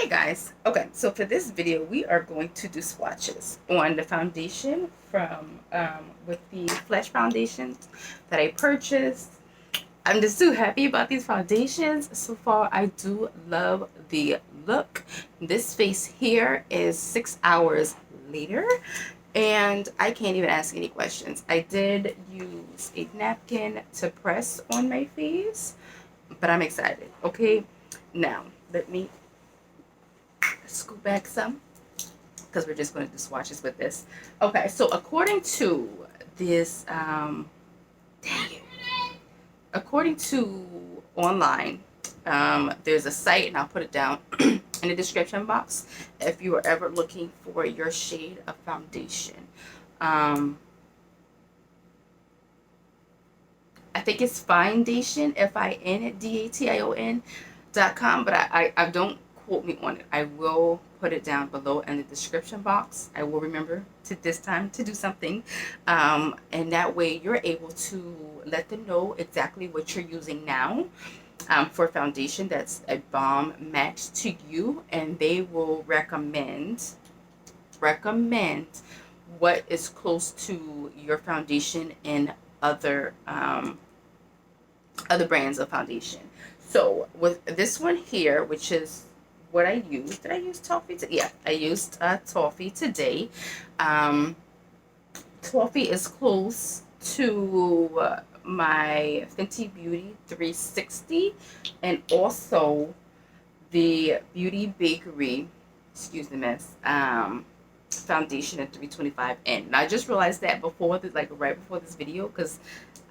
Hey guys, okay, so for this video we are going to do swatches on the foundation from with the Flesh foundations that I purchased. I'm just too happy about these foundations so far. I do love the look. This face here is 6 hours later and I can't even ask any questions. I did use a napkin to press on my face, but I'm excited. Okay, now let me scoop back some because we're just going to do swatches with this. Okay, so according to this, dang it, according to online, there's a site, and I'll put it down in the description box if you are ever looking for your shade of foundation. Um, I think it's Foundation, FINDATION.com, but I don't quote me on it. I will put it down below in the description box. I will remember to this time to do something. And that way you're able to let them know exactly what you're using now for foundation that's a bomb match to you, and they will recommend what is close to your foundation in other other brands of foundation. So with this one here, which is what I used, did I use Toffee? Yeah, I used Toffee today. Um, Toffee is close to my Fenty Beauty 360 and also the Beauty Bakery, excuse the mess, foundation at 325 N. And I just realized that before this, like right before this video, because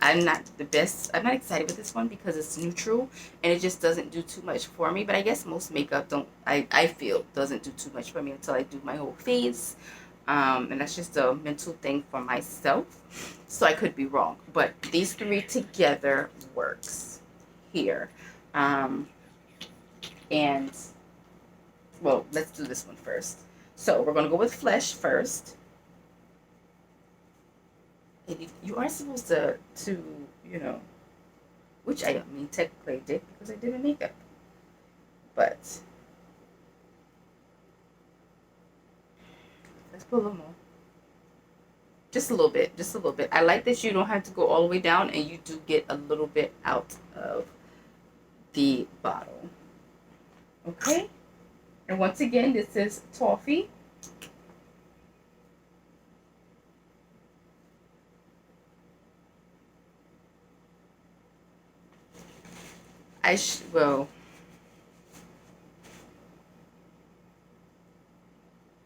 I'm not the best. I'm not excited with this one because it's neutral and it just doesn't do too much for me. But I guess most makeup don't. I feel doesn't do too much for me until I do my whole face. And that's just a mental thing for myself. So I could be wrong, but these three together works here. Um, and well, let's do this one first. So we're gonna go with Flesh first. And you are supposed to you know, which I mean technically I did because I did my makeup, but let's put a little more, just a little bit, just a little bit. I like that you don't have to go all the way down, and you do get a little bit out of the bottle. Okay, and once again, this is Toffee. Well,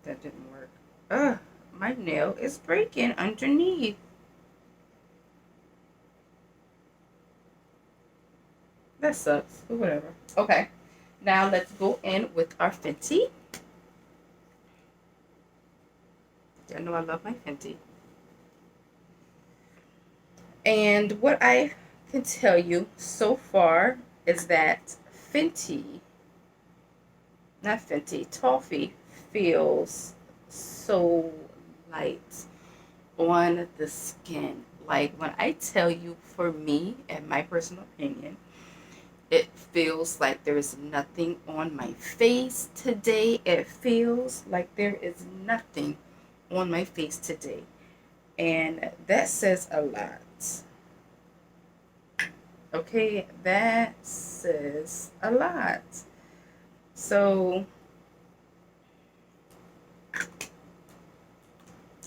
that didn't work. Ugh, my nail is breaking underneath. That sucks, but whatever. Okay, now let's go in with our Fenty. I know I love my Fenty. And what I can tell you so far is that Toffee feels so light on the skin. Like when I tell you, for me, in my personal opinion, it feels like there is nothing on my face today. It feels like there is nothing on my face today. And that says a lot. Okay, that says a lot. So,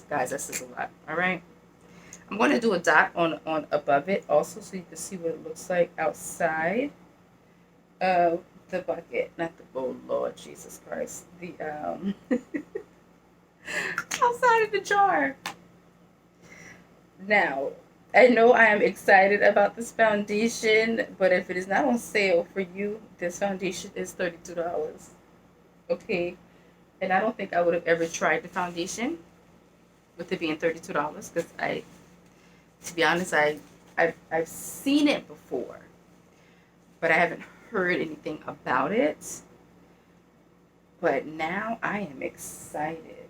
guys, that says a lot. All right. I'm going to do a dot on above it also so you can see what it looks like outside of the bucket. Not the bowl, Lord Jesus Christ. The outside of the jar. Now, I know I am excited about this foundation, but if it is not on sale for you, this foundation is $32. Okay? And I don't think I would have ever tried the foundation with it being $32 because to be honest, I've seen it before, but I haven't heard anything about it. But now I am excited.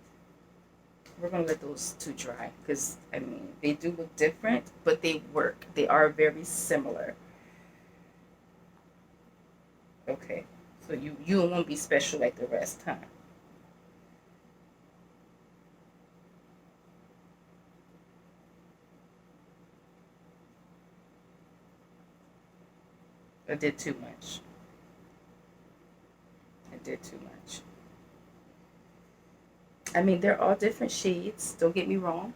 We're going to let those two dry because, I mean, they do look different, but they work. They are very similar. Okay, So you won't be special like the rest, huh? I did too much. I did too much. I mean, they're all different shades. Don't get me wrong.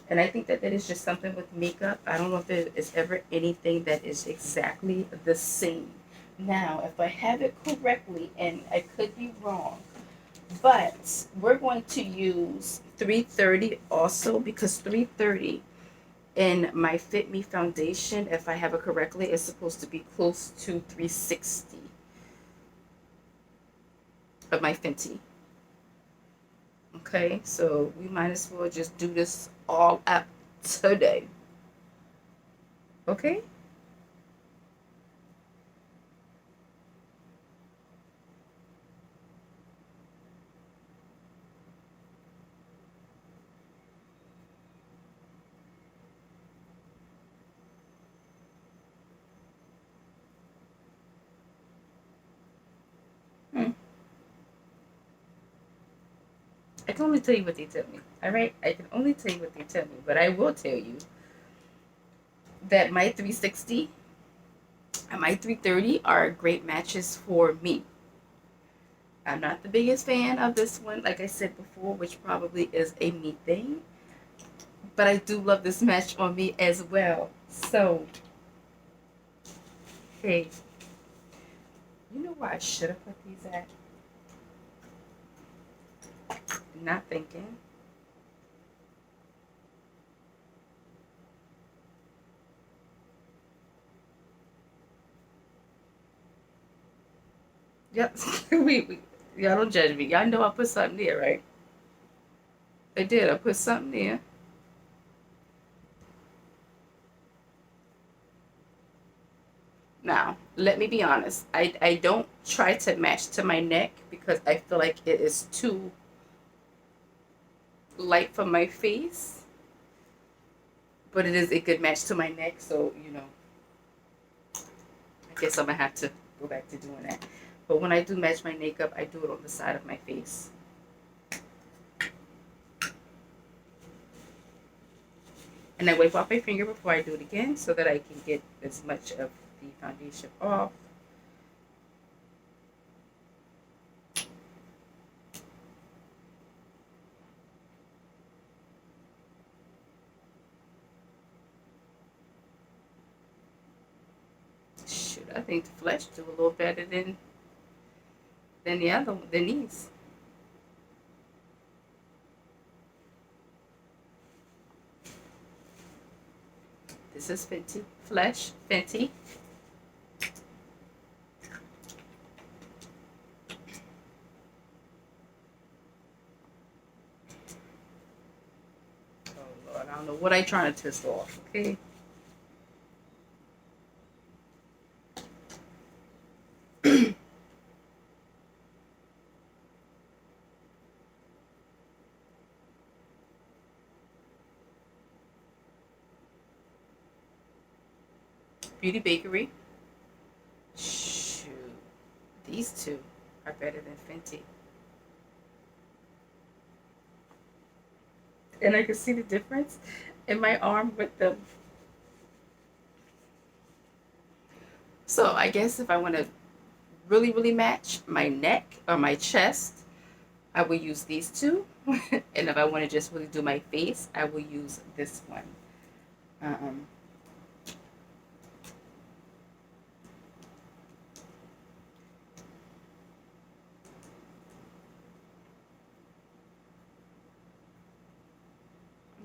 And I think that that is just something with makeup. I don't know if there is ever anything that is exactly the same. Now, if I have it correctly, and I could be wrong, but we're going to use 330 also because 330 in my Fit Me foundation, if I have it correctly, is supposed to be close to 360 of my Fenty. Okay, so we might as well just do this all up today. Okay? Hmm. I can only tell you what they tell me. All right? I can only tell you what they tell me. But I will tell you that my 360 and my 330 are great matches for me. I'm not the biggest fan of this one, like I said before, which probably is a me thing. But I do love this match on me as well. So, hey, you know where I should have put these at? Not thinking. Yep. Y'all don't judge me. Y'all know I put something there, right? I did. I put something there. Now, let me be honest. I don't try to match to my neck because I feel like it is too light for my face. But it is a good match to my neck, so, I guess I'm going to have to go back to doing that. But when I do match my makeup, I do it on the side of my face. And I wipe off my finger before I do it again so that I can get as much of the foundation off. Shoot, I think the Flesh do a little better than the other than these. This is Fenty Flesh Fenty. Oh Lord, I don't know what I trying to twist off. Okay. Beauty Bakery. Shoot, these two are better than Fenty. And I can see the difference in my arm with them. So I guess if I want to really, really match my neck or my chest, I will use these two. And if I want to just really do my face, I will use this one. Um,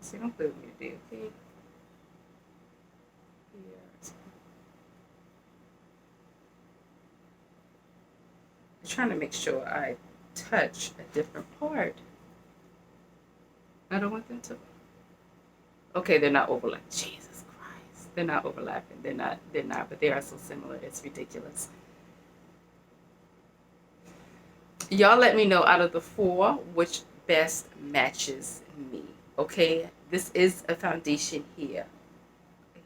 see, don't play with me today, okay? Here. I'm trying to make sure I touch a different part. I don't want them to. Okay, they're not overlapping. Jesus Christ. They're not overlapping. They're not, but they are so similar. It's ridiculous. Y'all let me know out of the four which best matches me. Okay? This is a foundation here.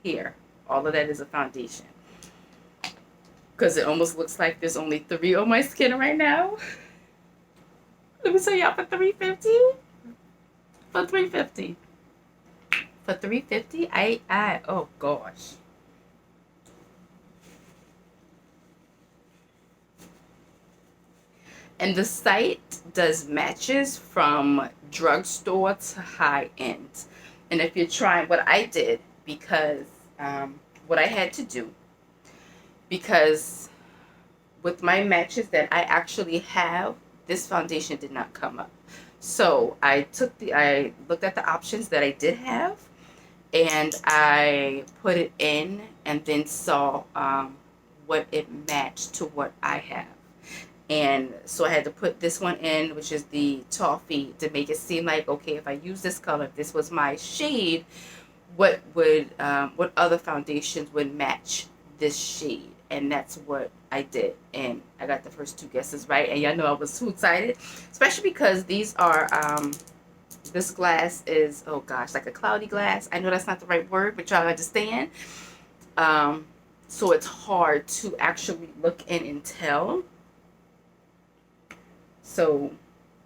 Here. All of that is a foundation. because it almost looks like there's only 3 on my skin right now. Let me tell y'all, for 350, for 350, for 350, oh gosh. And the site does matches from drugstore to high end. And if you're trying, what I did, because what I had to do, because with my matches that I actually have, this foundation did not come up. So I looked at the options that I did have, and I put it in, and then saw what it matched to what I have. And so I had to put this one in, which is the toffee, to make it seem like, okay, if I use this color, if this was my shade, what other foundations would match this shade? And that's what I did, and I got the first 2 guesses right. And y'all know I was too excited, especially because these are this glass is, oh gosh, like a cloudy glass. I know that's not the right word, but y'all understand. So it's hard to actually look in and tell. So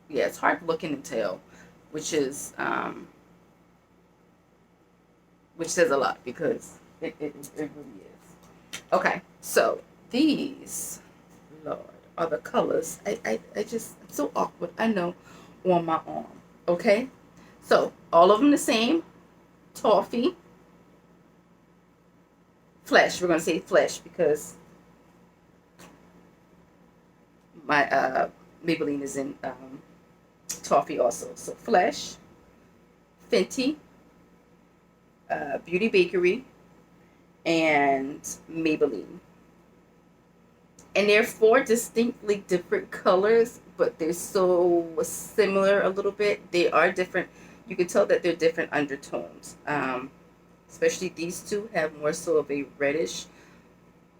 yeah, it's hard to look in and tell, which is which says a lot, because it really is. Okay, so these, Lord, are the colors. I just, it's so awkward, I know, on my arm. Okay, so all of them the same. Toffee, Flesh. We're gonna say Flesh because my Maybelline is in Toffee also. So Flesh, Fenty, Beauty Bakery, and Maybelline. And they're 4 distinctly different colors, but they're so similar a little bit. They are different. You can tell that they're different undertones. Especially these 2 have more so of a reddish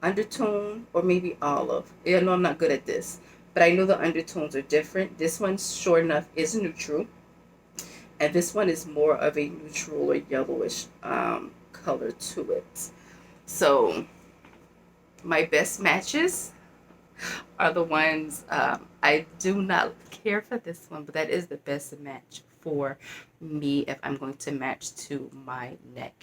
undertone, or maybe olive. Yeah, no, I'm not good at this, but I know the undertones are different. This one, sure enough, is neutral, and this one is more of a neutral or yellowish color to it. So my best matches are the ones, I do not care for this one, but that is the best match for me if I'm going to match to my neck.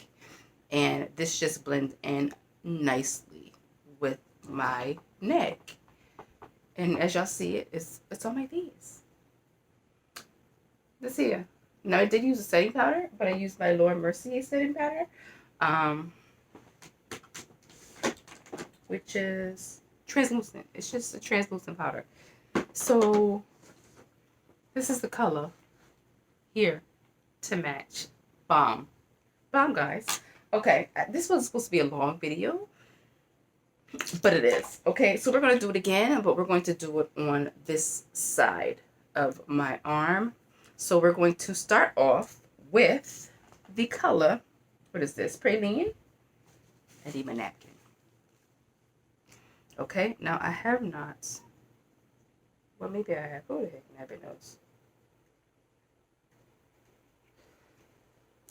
And this just blends in nicely with my neck. And as y'all see it, it's on my face. This here. Now I did use a setting powder, but I used my Laura Mercier setting powder, which is translucent. It's just a translucent powder. So this is the color here to match. Bomb, guys. Okay, this was supposed to be a long video, but it is. Okay, so we're going to do it again, but we're going to do it on this side of my arm. So we're going to start off with the color, what is this, Praline? I need my napkin. Okay, now I have not, well, maybe I have, who the heck never knows.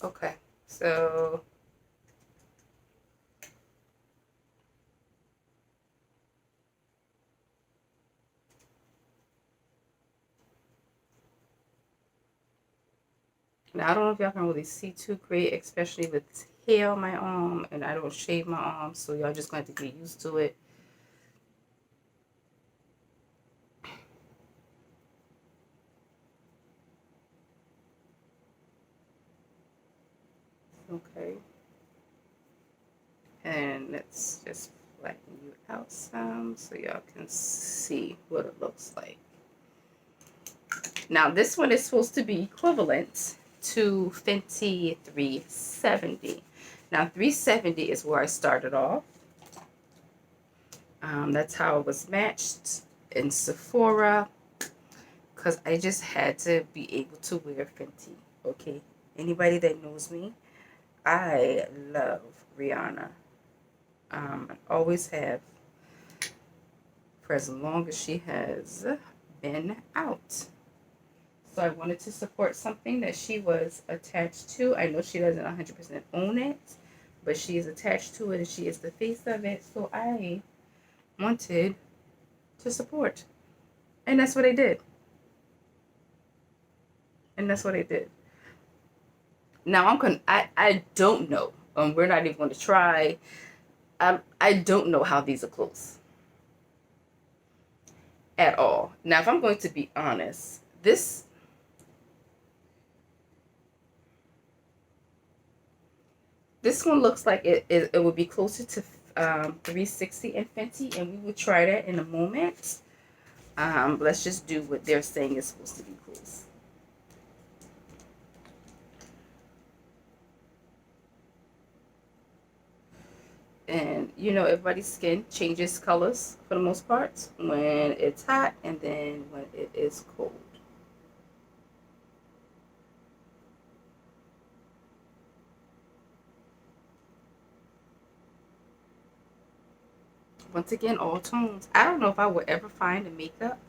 Okay, so now I don't know if y'all can really see too great, especially with hair on my arm, and I don't shave my arm, so y'all just going to have to get used to it. Okay, and let's just flatten you out some so y'all can see what it looks like. Now this one is supposed to be equivalent to Fenty 370. Now 370 is where I started off. That's how it was matched in Sephora, because I just had to be able to wear Fenty. Okay, anybody that knows me, I love Rihanna. I always have, for as long as she has been out. So I wanted to support something that she was attached to. I know she doesn't 100% own it, but she is attached to it and she is the face of it. So I wanted to support. And that's what I did. And that's what I did. Now I don't know. We're not even going to try. I don't know how these are close at all. Now, if I'm going to be honest, this one looks like it would be closer to 360 and Fenty, and we will try that in a moment. Let's just do what they're saying is supposed to be close. And you know, everybody's skin changes colors for the most part when it's hot and then when it is cold. Once again, all tones. I don't know if I would ever find a makeup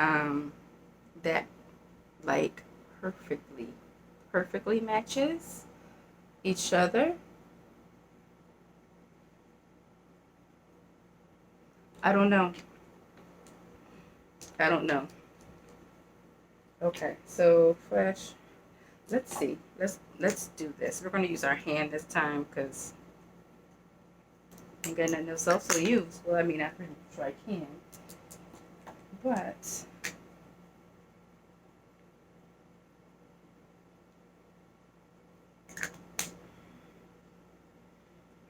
um, that like perfectly, perfectly matches each other. I don't know. I don't know. Okay, so Flesh. Let's see. Let's do this. We're gonna use our hand this time because I ain't got nothing else to use. Well, I mean, I pretty sure I can, but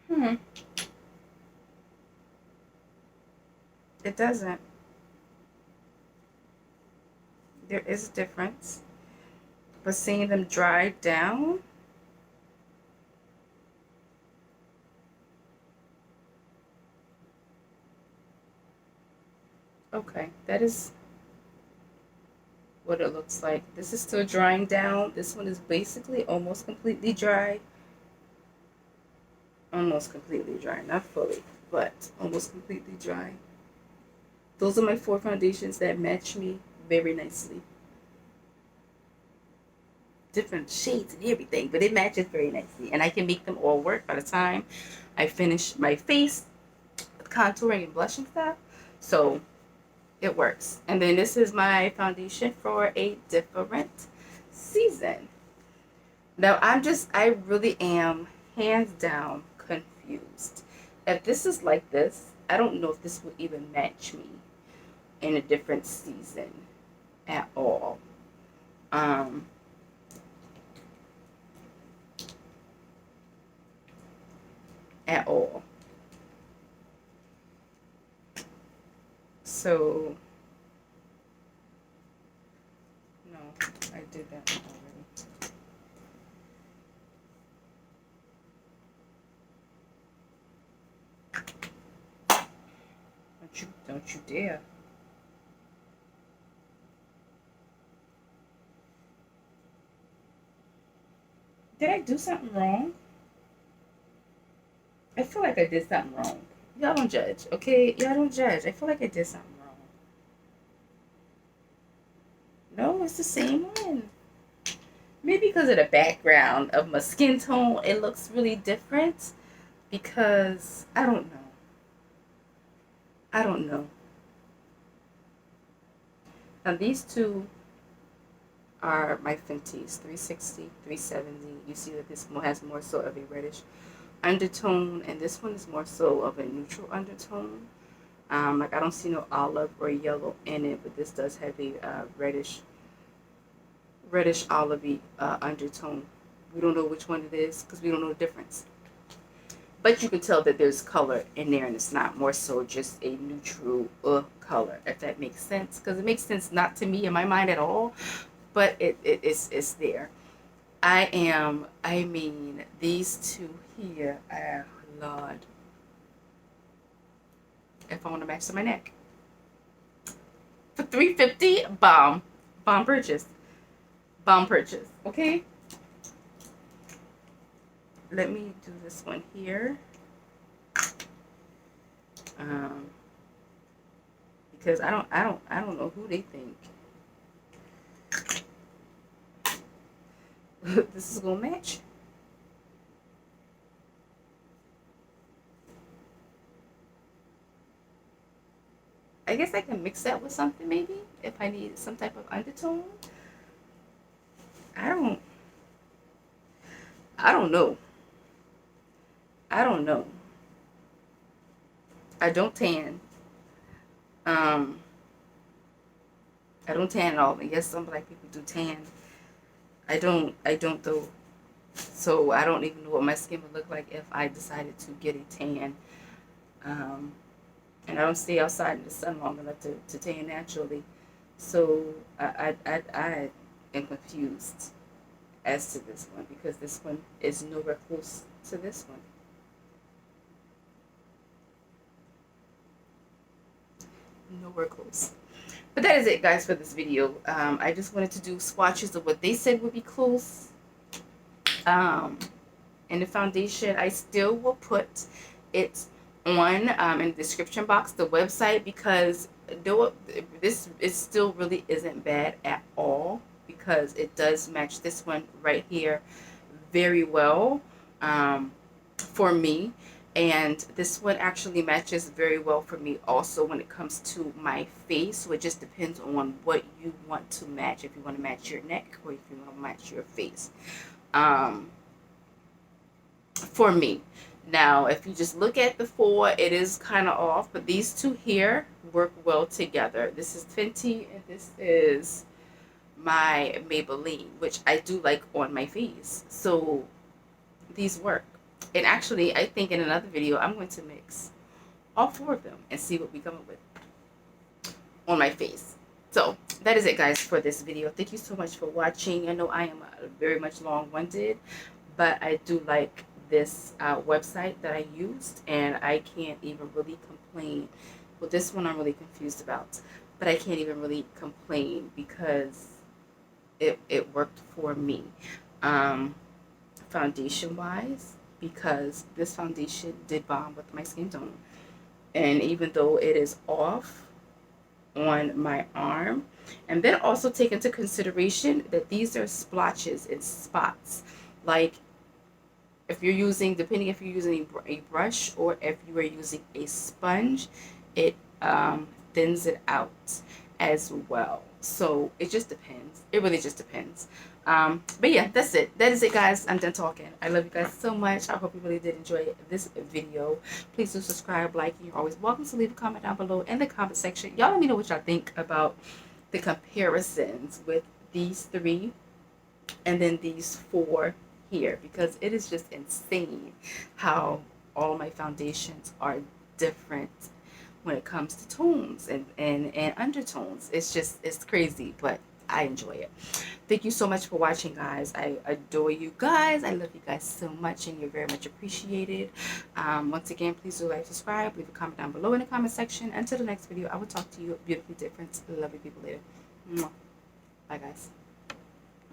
hmm, it doesn't. There is a difference, but seeing them dry down. Okay, that is what it looks like. This is still drying down. This one is basically almost completely dry. Almost completely dry, not fully, but almost completely dry. Those are my 4 foundations that match me very nicely. Different shades and everything, but it matches very nicely. And I can make them all work by the time I finish my face, contouring and blushing stuff. So it works. And then this is my foundation for a different season. Now I really am hands down confused. If this is like this, I don't know if this will even match me in a different season at all. Um, at all. So no, I did that already. Don't you dare. Did I do something wrong? I feel like I did something wrong. Y'all don't judge, okay? Y'all don't judge. I feel like I did something wrong. No, it's the same one. Maybe because of the background of my skin tone, it looks really different. Because I don't know. I don't know. Now these two are my Fenty's 360, 370. You see that this has more so of a reddish undertone, and this one is more so of a neutral undertone. Like I don't see no olive or yellow in it, but this does have a reddish olivey undertone. We don't know which one it is because we don't know the difference. But you can tell that there's color in there, and it's not more so just a neutral color, if that makes sense. Because it makes sense not to me in my mind at all, but it's there. I mean, these two here, Lord. If I want to match to my neck. For $3.50, bomb purchase. Bomb purchase, okay? Let me do this one here. Because I don't know who they think this is gonna match. I guess I can mix that with something maybe if I need some type of undertone. I don't I don't know. I don't know. I don't tan. Um I don't tan at all. And yes, some black people do tan. I don't though. So I don't even know what my skin would look like if I decided to get a tan. Um and I don't stay outside in the sun long enough to tan naturally. So I am confused as to this one because this one is nowhere close to this one. Nowhere close. But that is it, guys, for this video. I just wanted to do swatches of what they said would be close. Um, and the foundation, I still will put it on in the description box, the website, because though this it still really isn't bad at all because it does match this one right here very well for me. And this one actually matches very well for me also when it comes to my face. So it just depends on what you want to match. If you want to match your neck or if you want to match your face. Um, for me. Now, if you just look at the four, it is kind of off, but these two here work well together. This is Fenty and this is my Maybelline, which I do like on my face. So these work. And actually, I think in another video, I'm going to mix all four of them and see what we come up with on my face. So that is it, guys, for this video. Thank you so much for watching. I know I am very much long-winded, but I do like this website that I used, and I can't even really complain. Well, this one I'm really confused about, but I can't even really complain because it worked for me. Foundation wise, because this foundation did bomb with my skin tone, and even though it is off on my arm, and then also take into consideration that these are splotches and spots. Like if you're using, depending if you're using a brush or if you are using a sponge, it thins it out as well. So it just depends. It really just depends. But yeah, that's it. That is it, guys. I'm done talking. I love you guys so much. I hope you really did enjoy this video. Please do subscribe, like, and you're always welcome to leave a comment down below in the comment section. Y'all let me know what y'all think about the comparisons with these three and then these four here, because it is just insane how all my foundations are different when it comes to tones and undertones. It's crazy, but I enjoy it. Thank you so much for watching, guys. I adore you guys. I love you guys so much, and you're very much appreciated. Once again, please do like, subscribe, leave a comment down below in the comment section. Until the next video, I will talk to you beautifully different, lovely people later. Bye, guys.